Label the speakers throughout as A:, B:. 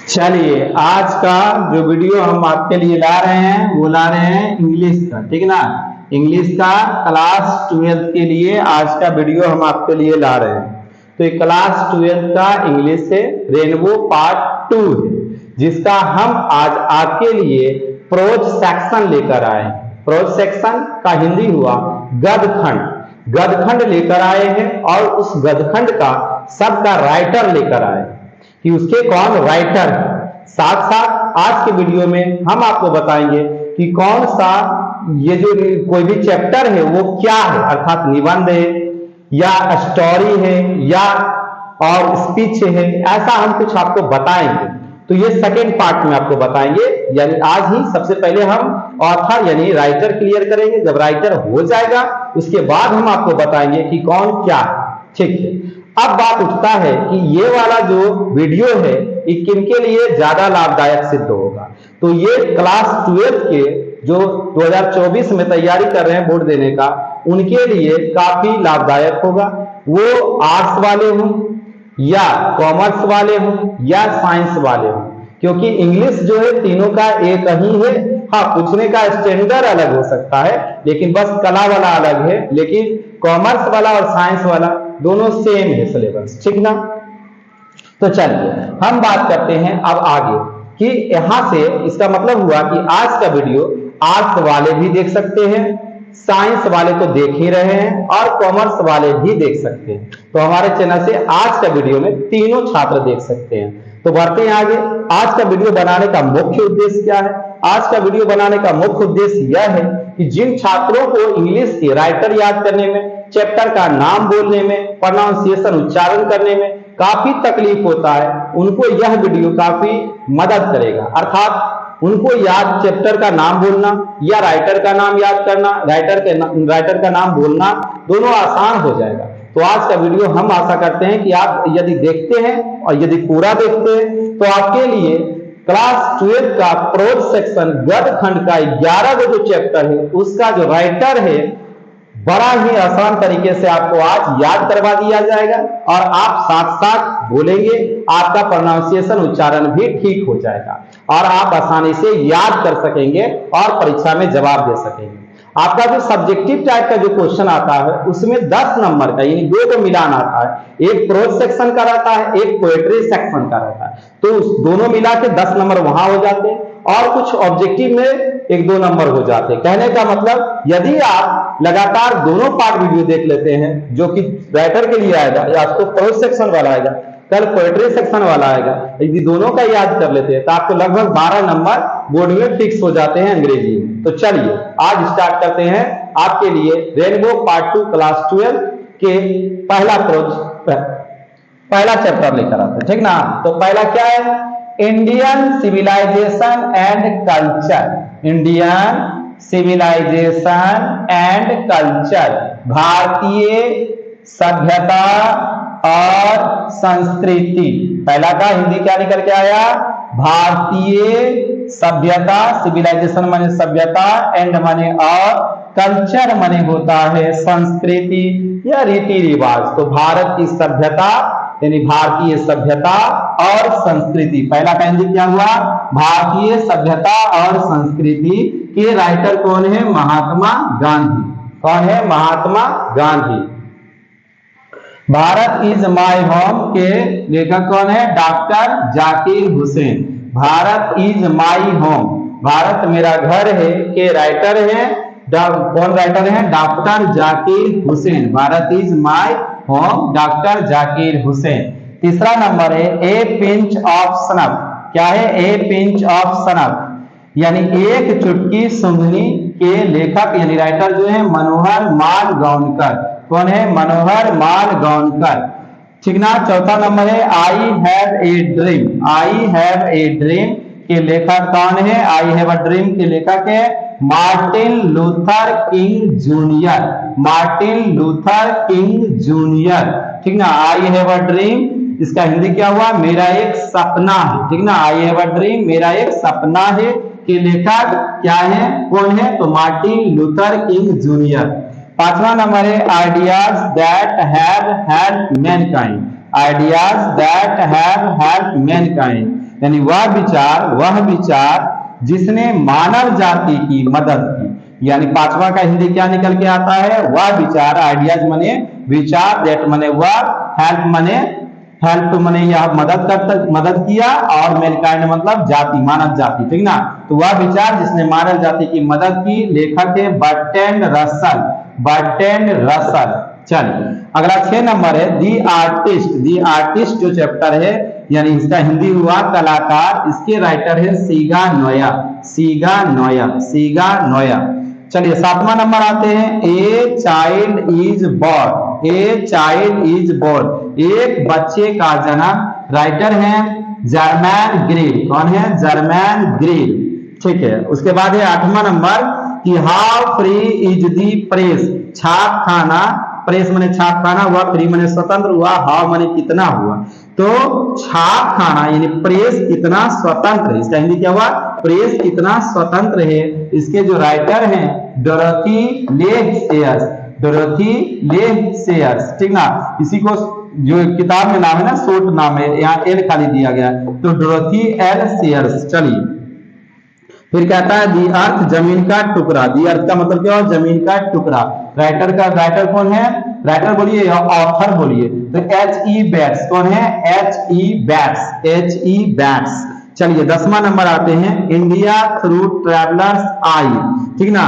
A: चलिए, आज का जो वीडियो हम आपके लिए ला रहे हैं वो ला रहे हैं इंग्लिश का, ठीक ना। इंग्लिश का क्लास 12 के लिए आज का वीडियो हम आपके लिए ला रहे हैं। तो ये क्लास 12 का इंग्लिश से रेनबो पार्ट 2 है, जिसका हम आज आपके लिए प्रोज सेक्शन लेकर आए हैं। प्रोज सेक्शन का हिंदी हुआ गद्यखंड। गद्यखंड लेकर आए हैं और उस गद्यखंड का सबका राइटर लेकर आए कि उसके कौन राइटर है। साथ साथ आज के वीडियो में हम आपको बताएंगे कि कौन सा ये जो कोई भी चैप्टर है वो क्या है, अर्थात निबंध है या स्टोरी है या और स्पीच है, ऐसा हम कुछ आपको बताएंगे। तो ये सेकेंड पार्ट में आपको बताएंगे, यानी आज ही सबसे पहले हम ऑथर यानी राइटर क्लियर करेंगे। जब राइटर हो जाएगा उसके बाद हम आपको बताएंगे कि कौन क्या है, ठीक है। अब बात उठता है कि ये वाला जो वीडियो है ये किनके लिए ज्यादा लाभदायक सिद्ध होगा। तो ये क्लास 12 के जो 2024 में तैयारी कर रहे हैं बोर्ड देने का, उनके लिए काफी लाभदायक होगा। वो आर्ट्स वाले हों या कॉमर्स वाले हों या साइंस वाले हों, क्योंकि इंग्लिश जो है तीनों का एक ही है। हाँ, पूछने का स्टैंडर्ड अलग हो सकता है, लेकिन बस कला वाला अलग है, लेकिन कॉमर्स वाला और साइंस वाला दोनों सेम है सिलेबस, ठीक ना। तो चलिए हम बात करते हैं अब आगे कि यहां से इसका मतलब हुआ कि आज का वीडियो आर्ट्स वाले भी देख सकते हैं, साइंस वाले तो देख ही रहे हैं और कॉमर्स वाले भी देख सकते हैं। तो हमारे चैनल से आज का वीडियो में तीनों छात्र देख सकते हैं। तो बढ़ते हैं आगे। आज का वीडियो बनाने का मुख्य उद्देश्य क्या है? आज का वीडियो बनाने का मुख्य उद्देश्य यह है कि जिन छात्रों को इंग्लिश के राइटर याद करने में, चैप्टर का नाम बोलने में, प्रोनाउंसिएशन उच्चारण करने में काफी तकलीफ होता है, उनको यह वीडियो काफी मदद करेगा। अर्थात उनको याद चैप्टर का नाम बोलना या राइटर का नाम याद करना, राइटर का नाम बोलना दोनों आसान हो जाएगा। तो आज का वीडियो हम आशा करते हैं कि आप यदि देखते हैं और यदि पूरा देखते हैं तो आपके लिए क्लास 12 का प्रोज सेक्शन गद्यखंड का 11 जो चैप्टर है उसका जो राइटर है बड़ा ही आसान तरीके से आपको आज याद करवा दिया जाएगा और आप साथ साथ बोलेंगे, आपका प्रोनाउंसिएशन उच्चारण भी ठीक हो जाएगा और आप आसानी से याद कर सकेंगे और परीक्षा में जवाब दे सकेंगे। आपका जो सब्जेक्टिव टाइप का जो क्वेश्चन आता है उसमें 10 नंबर का यानी दो मिलान आता है, एक प्रोज सेक्शन का रहता है, एक पोएट्री सेक्शन का रहता है। तो दोनों मिला के 10 नंबर वहां हो जाते हैं और कुछ ऑब्जेक्टिव में 1-2 नंबर हो जाते हैं। कहने का मतलब यदि आप लगातार दोनों पार्ट वीडियो देख लेते हैं, जो कि राइटर के लिए आएगा या तो प्रोज सेक्शन वाला आएगा, कल पोएट्री सेक्शन वाला आएगा, यदि दोनों का याद कर लेते हैं तो आपको लगभग 12 नंबर बोर्ड में फिक्स हो जाते हैं अंग्रेजी में। तो चलिए आज स्टार्ट करते हैं आपके लिए रेनबो पार्ट 2 क्लास 12 के पहला चैप्टर लेकर आते हैं, ठीक ना। तो पहला क्या है? Indian civilisation and culture. Indian civilisation and culture, भारतीय सभ्यता और संस्कृति। पहला का हिंदी क्या निकल के आया? भारतीय सभ्यता। सिविलाइजेशन माने सभ्यता, एंड माने और, कल्चर माने होता है संस्कृति या रीति रिवाज। तो भारत की सभ्यता यानी भारतीय सभ्यता और संस्कृति। पहला का हिंदी क्या हुआ? भारतीय सभ्यता और संस्कृति के राइटर कौन है? महात्मा गांधी। कौन है? Mahatma Gandhi. Bharat is my home के लेखक कौन है? Doctor Zakir Hussain. Bharat is my home, Bharat मेरा घर है के राइटर है कौन? राइटर है doctor Zakir Hussain. Bharat is my home, doctor Zakir Hussain. तीसरा नंबर है ए पिंच ऑफ सनफ। क्या है? ए पिंच ऑफ सनफ यानी एक चुटकी सूंघनी के लेखक यानी राइटर जो है मनोहर मालगांवकर। कौन है? मनोहर मालगांवकर, ठीक ना। चौथा नंबर है I have a dream. I have a dream के लेखक कौन है? आई हैव अ ड्रीम के लेखक है Martin Luther King Junior. Martin Luther King junior, ठीक ना। आई हैव अ ड्रीम, इसका हिंदी क्या हुआ? मेरा एक सपना है, ठीक ना। आई हैव अ ड्रीम, मेरा एक सपना है के लेखक क्या है? कौन है? तो मार्टिन लूथर किंग जूनियर। पांचवा नंबर है ideas that have help Mankind, ideas that have help Mankind यानी वह विचार जिसने मानव जाति की मदद की। यानी पांचवा का हिंदी क्या निकल के आता है, वह विचार, आइडियाज मने विचार, दैट मने वह, हेल्प मने यह मदद किया, और मैनकाइंड मतलब जाति, मानव जाति, ठीक ना। तो वह विचार जिसने मानव जाति की मदद की, लेखक है बर्ट्रैंड रसल, बर्ट्रैंड रसल। चलिए अगला 6 नंबर है दी आर्टिस्ट, दी आर्टिस्ट जो चैप्टर है यानी इसका हिंदी हुआ कलाकार, इसके राइटर है सीगा नोया, सीगा नोया, सीगा नोया। चलिए 7वां नंबर आते हैं a child is born, a child is born, एक बच्चे का जन्म, राइटर हैं जर्मैन ग्रील, कौन है, जर्मैन ग्रील, ठीक है। उसके बाद है 8वां नंबर कि how free is the press, छाप खाना, प्रेस मने छाप खाना हुआ, फ्री मने स्वतंत्र हुआ, हाउ मने कितना हुआ। तो छाप खाना यानी प्रेस कितना स्वतंत्र है, इसका हिंदी क्या हुआ, प्रेस कितना स्वतंत्र है। इसके जो राइटर हैं डोरोथी लेसेयर्स, डोरोथी लेसेयर्स, ठीक ना। इसी को जो किताब में नाम है ना, शॉर्ट नाम है, यहाँ एल खाली दिया गया, तो डोरोथी एल सेयर्स। चलिए फिर कहता है दी अर्थ, जमीन का टुकड़ा, दी अर्थ का मतलब क्या हो, जमीन का टुकड़ा। राइटर कौन है, राइटर बोलिए या ऑथर बोलिए, तो H.E. बैट्स, कौन है, H.E. Bats, H.E. बैट्स। चलिए 10वां नंबर आते हैं इंडिया थ्रू ट्रैवलर्स आई, ठीक ना।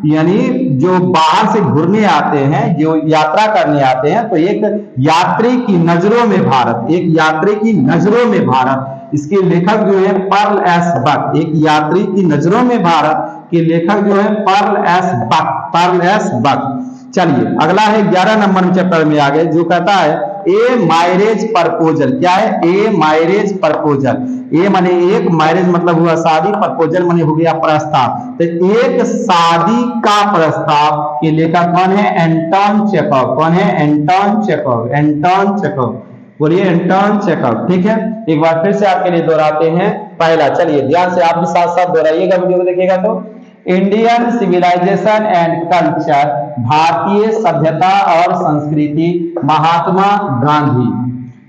A: यानी जो बाहर से घूरने आते हैं, जो यात्रा करने आते हैं, तो एक यात्री की नजरों में भारत, एक यात्री की नजरों में भारत, इसके लेखक जो है पर्ल एस बक, एक यात्री की नजरों में भारत के लेखक जो है Pearl S Buck, Pearl S Buck. चलिए अगला है 11 नंबर चैप्टर में आ गए, जो कहता है ए मैरिज प्रपोजल, क्या है, ए मैरिज प्रपोजल, ए माने एक, मैरिज मतलब हुआ शादी, प्रपोजल माने हो गया प्रस्ताव, तो एक शादी का प्रस्ताव के लेखक कौन है, एंटोन चेखव, कौन है, एंटोन चेखव, एंटोन चेखव, बोलिए एंटोन चेखव, ठीक है। एक बार फिर से आपके लिए दोहराते हैं पहला, चलिए ध्यान से आप भी साथ साथ दोहराइएगा, वीडियो को देखिएगा। तो इंडियन सिविलाइजेशन एंड कल्चर, भारतीय सभ्यता और संस्कृति, Mahatma Gandhi.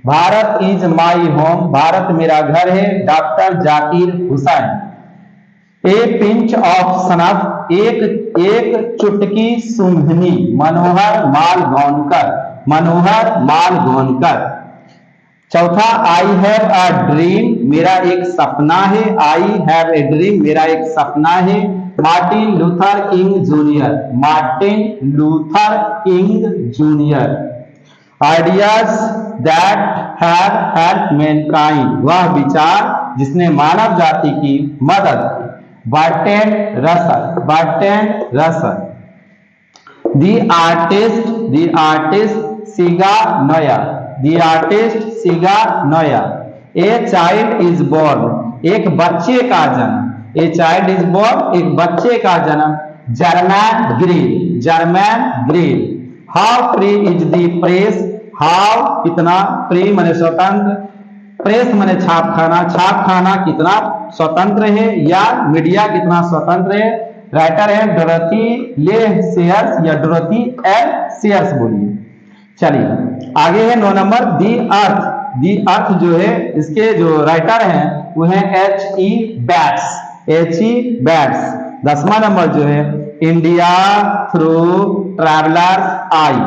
A: Bharat is my home, Bharat मेरा घर है, doctor Zakir Hussain. A pinch of snuff, एक चुटकी सूंघनी, मनोहर मालगोनकर, मनोहर मालगोनकर। चौथा आई हैव अ ड्रीम, मेरा एक सपना है, आई हैव ए ड्रीम, मेरा एक सपना है, Martin Luther King Junior, Martin Luther King Junior. Ideas that have help mankind, वह विचार जिसने मानव जाति की मदद की, Bertrand Russell, Bertrand Russell. The artist सीगा नोया, दी आर्टिस्ट सीगा नोया। ए चाइल्ड इज बोर्न, एक बच्चे का जन्म, ए चाइल्ड इज बोर्न, एक बच्चे का जन्म, Germain grill, Germain grill. How free is the press, how कितना, फ्री माने स्वतंत्र, प्रेस माने छाप खाना कितना स्वतंत्र है, या मीडिया कितना स्वतंत्र है। राइटर है डोरोथी लेसेयर्स या डोरोथी एल सेयर्स, बोलिए। चलिए आगे है 9 नंबर दी अर्थ, दी अर्थ जो है इसके जो राइटर हैं वो है H.E. Bats, H.E. Bats. 10वां number जो है इंडिया थ्रू ट्रैवलर्स आई,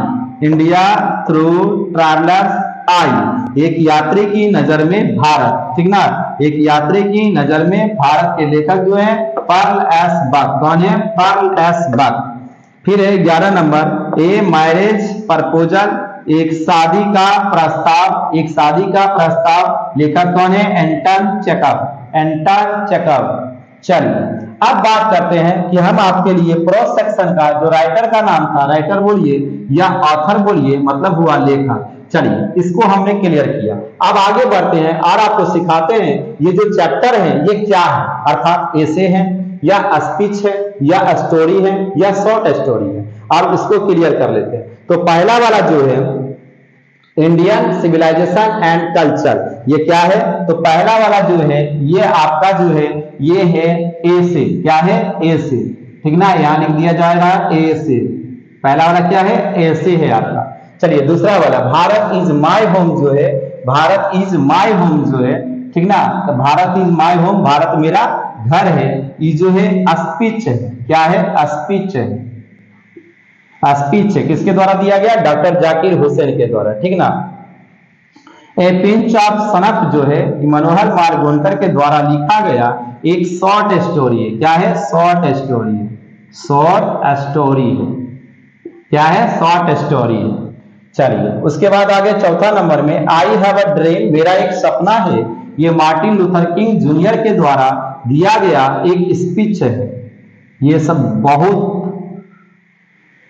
A: इंडिया थ्रू ट्रैवलर्स आई, एक यात्री की नजर में भारत, ठीक ना, एक यात्री की नजर में भारत के लेखक जो है पर्ल एस बक, कौन है, पर्ल एस बक। फिर है 11 नंबर ए मैरिज प्रपोजल, एक शादी का प्रस्ताव, एक शादी का प्रस्ताव, लेखक कौन है, एंटन चेखव, एंटन चेखव। चलिए अब बात करते हैं कि हम आपके लिए प्रोस सेक्शन का जो राइटर का नाम था, राइटर बोलिए या ऑथर बोलिए, मतलब हुआ लेखक। चलिए इसको हमने क्लियर किया, अब आगे बढ़ते हैं और आपको सिखाते हैं ये जो चैप्टर है ये क्या है, अर्थात एसे है या स्पीच है या स्टोरी है या शॉर्ट स्टोरी है, और इसको क्लियर कर लेते हैं। तो पहला वाला जो है इंडियन सिविलाइजेशन एंड कल्चर, ये क्या है, तो पहला वाला जो है ये आपका जो है ये है ए से, क्या है, ए से, ठीक ना, यहां लिख दिया जाएगा ए से, पहला वाला क्या है, ऐसे है आपका। चलिए दूसरा वाला, भारत इज माय होम जो है, भारत इज माय होम जो है, ठीक ना, तो Bharat is my home, Bharat मेरा घर है। ये जो है स्पीच है, क्या है, स्पीच है। स्पीच है किसके द्वारा दिया गया, डॉक्टर जाकिर हुसैन के द्वारा, ठीक ना। ए पिंच ऑफ सनफ जो है मनोहर मालगोंकर के द्वारा लिखा गया एक शॉर्ट स्टोरी है, क्या है, शॉर्ट स्टोरी है, शॉर्ट स्टोरी है, क्या है, शॉर्ट स्टोरी है। चलिए उसके बाद आगे चौथा नंबर में, आई हैव अ ड्रीम, मेरा एक सपना है, ये मार्टिन लूथर किंग जूनियर के द्वारा दिया गया एक स्पीच है। ये सब बहुत,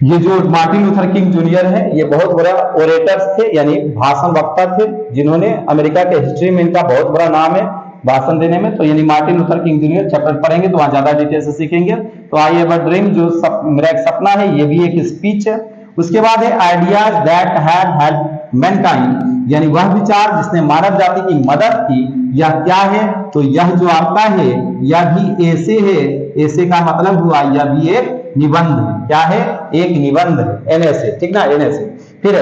A: ये जो मार्टिन लूथर किंग जूनियर है ये बहुत बड़ा ओरेटर्स थे, यानी भाषण वक्ता थे, जिन्होंने अमेरिका के हिस्ट्री में इनका बहुत बड़ा नाम है भाषण देने में। तो यानी Martin Luther King junior chapter पढ़ेंगे तो वहां ज्यादा डिटेल से सीखेंगे। तो आई हैव अ ड्रीम जो मेरा एक सपना है, ये भी एक स्पीच है। उसके बाद है ideas that have helped Mankind, यानी वह विचार जिसने मानव जाति की मदद की, यह क्या है, तो यह जो आपका है यह भी ऐसे है। ऐसे का मतलब हुआ यह भी एक निबंध है, क्या है, एक निबंध है, एनएसए, ठीक ना, एनएसए। फिर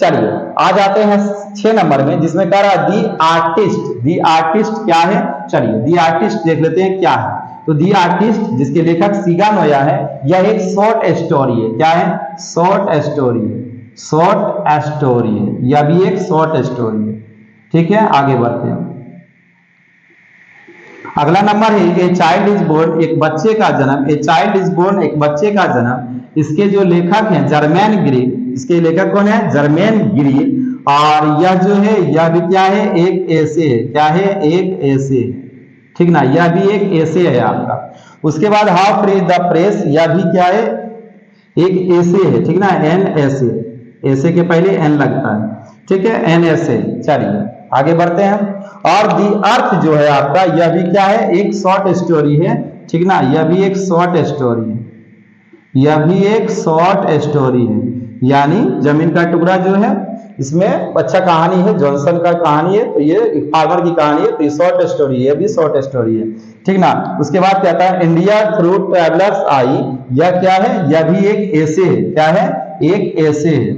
A: चलिए आ जाते हैं 6 नंबर में, जिसमें कह रहा है दी आर्टिस्ट। दी आर्टिस्ट क्या है, चलिए दी आर्टिस्ट देख लेते हैं क्या है। तो दी आर्टिस्ट जिसके लेखक सीगा नोया है, यह एक शॉर्ट स्टोरी है, क्या है, शॉर्ट स्टोरी है, शॉर्ट स्टोरी है, यह भी एक शॉर्ट स्टोरी है, ठीक है। आगे बढ़ते हैं, अगला नंबर है ए चाइल्ड इज बोर्न, एक बच्चे का जन्म। ए चाइल्ड इज बोर्न, एक बच्चे का जन्म। इसके जो लेखक हैं जर्मैन ग्री, इसके लेखक कौन है, जर्मैन ग्री। और यह जो है यह भी क्या है, एक ऐसे है, क्या है, एक ऐसे, ठीक ना, यह भी एक ऐसे है आपका। उसके बाद हाउ फ्री द प्रेस, यह भी क्या है, एक ऐसे है, ठीक ना, एन ऐसे, ऐसे के पहले एन लगता है, ठीक है, एन ऐसे। चलिए आगे बढ़ते हैं। और दी अर्थ जो है आपका, यह भी क्या है, एक शॉर्ट स्टोरी है, ठीक ना, यह भी एक शॉर्ट स्टोरी है, यह भी एक शॉर्ट स्टोरी है, यानी जमीन का टुकड़ा जो है, इसमें अच्छा कहानी है, जॉनसन का कहानी है, तो ये फार्मर की कहानी है, तो ये शॉर्ट स्टोरी है, ये भी शॉर्ट स्टोरी है, ठीक ना। उसके बाद कहता है इंडिया थ्रू ट्रेवलर्स आई, यह क्या है, यह भी एक ऐसे है, क्या है, एक ऐसे है,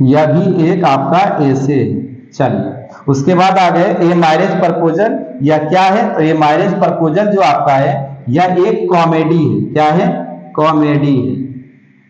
A: यह भी एक आपका ऐसे है। चलिए उसके बाद आ गए ए मैरिज प्रपोजल, यह क्या है, तो ये मैरिज प्रपोजल जो आपका है यह एक कॉमेडी है, क्या है, कॉमेडी है,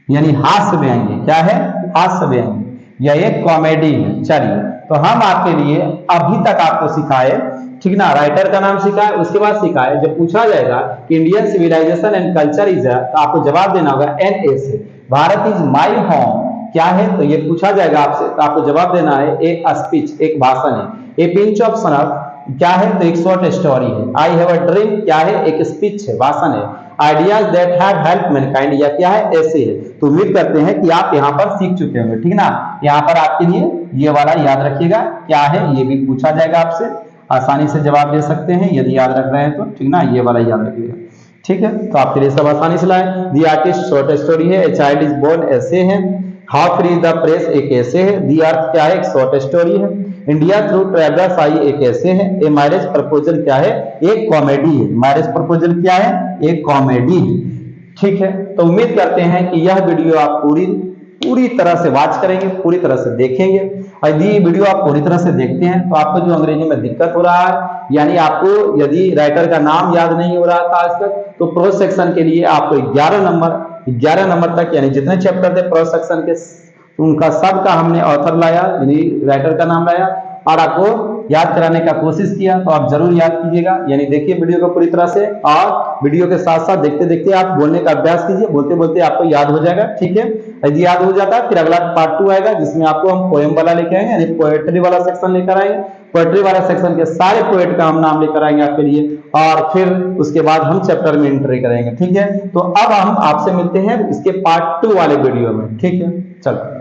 A: यानी हास्य व्यंग्य, क्या है, हास्य व्यंग्य, यह एक कॉमेडी है। चलिए तो हम आपके लिए अभी तक आपको सिखाए, ठीक ना, राइटर का नाम सिखाए, उसके बाद सिखाए जब पूछा जाएगा कि Indian civilisation and culture is, तो आपको जवाब देना होगा एन से। भारत इज माई होम क्या है, तो ये पूछा जाएगा आपसे, तो आपको जवाब देना है एक स्पीच, एक भाषण है। ए पिंच ऑफ सनफ क्या है, तो एक शॉर्ट स्टोरी है। आई हैव अ ड्रीम क्या है, एक स्पीच है, भाषण है। Ideas that have helped Mankind, या क्या है, ऐसे है। तो उम्मीद करते हैं कि आप यहाँ पर सीख चुके होंगे, ठीक ना। यहाँ पर आपके लिए ये वाला याद रखिएगा, क्या है, ये भी पूछा जाएगा आपसे, आसानी से जवाब दे सकते हैं यदि याद रख रहे हैं तो, ठीक ना, ये वाला याद रखिएगा, ठीक है। तो आपके लिए सब आसानी से लाए। दी आर्टिस्ट शॉर्ट स्टोरी है, ए चाइल्ड इज बोर्न ऐसे है, हाउ फ्री द प्रेस एक ऐसे है, दी अर्थ क्या है, एक शॉर्ट स्टोरी है। इंडिया थ्रू ट्रेवलर्स आई एक ऐसे है। ए मैरिज प्रपोजल क्या है, एक कॉमेडी है, मैरिज प्रपोजल क्या है, एक कॉमेडी है, ठीक है। तो उम्मीद करते हैं कि यह वीडियो आप पूरी तरह से वॉच करेंगे, पूरी तरह से देखेंगे। और यदि वीडियो आप पूरी तरह से देखते हैं तो आपको जो अंग्रेजी में दिक्कत हो रहा है, यानी आपको यदि राइटर का नाम याद नहीं हो रहा था आज तक, तो प्रो सेक्शन के लिए आपको 11 नंबर तक, यानी जितने चैप्टर थे प्रो सेक्शन के, उनका सबका हमने ऑथर लाया, यानी राइटर का नाम लाया और आपको याद कराने का कोशिश किया। तो आप जरूर याद कीजिएगा, यानी देखिए वीडियो को पूरी तरह से, और वीडियो के साथ साथ देखते देखते आप बोलने का अभ्यास कीजिए, बोलते बोलते आपको याद हो जाएगा, ठीक है। यदि याद हो जाता है फिर अगला पार्ट 2 आएगा, जिसमें आपको हम पोएम वाला लेकर आएंगे, यानी पोएट्री वाला सेक्शन लेकर आएंगे। पोएट्री वाला सेक्शन के सारे पोएट का हम नाम लेकर आएंगे आपके लिए, और फिर उसके बाद हम चैप्टर में एंट्री करेंगे, ठीक है। तो अब हम आपसे मिलते हैं इसके पार्ट 2 वाले वीडियो में, ठीक है, चलो।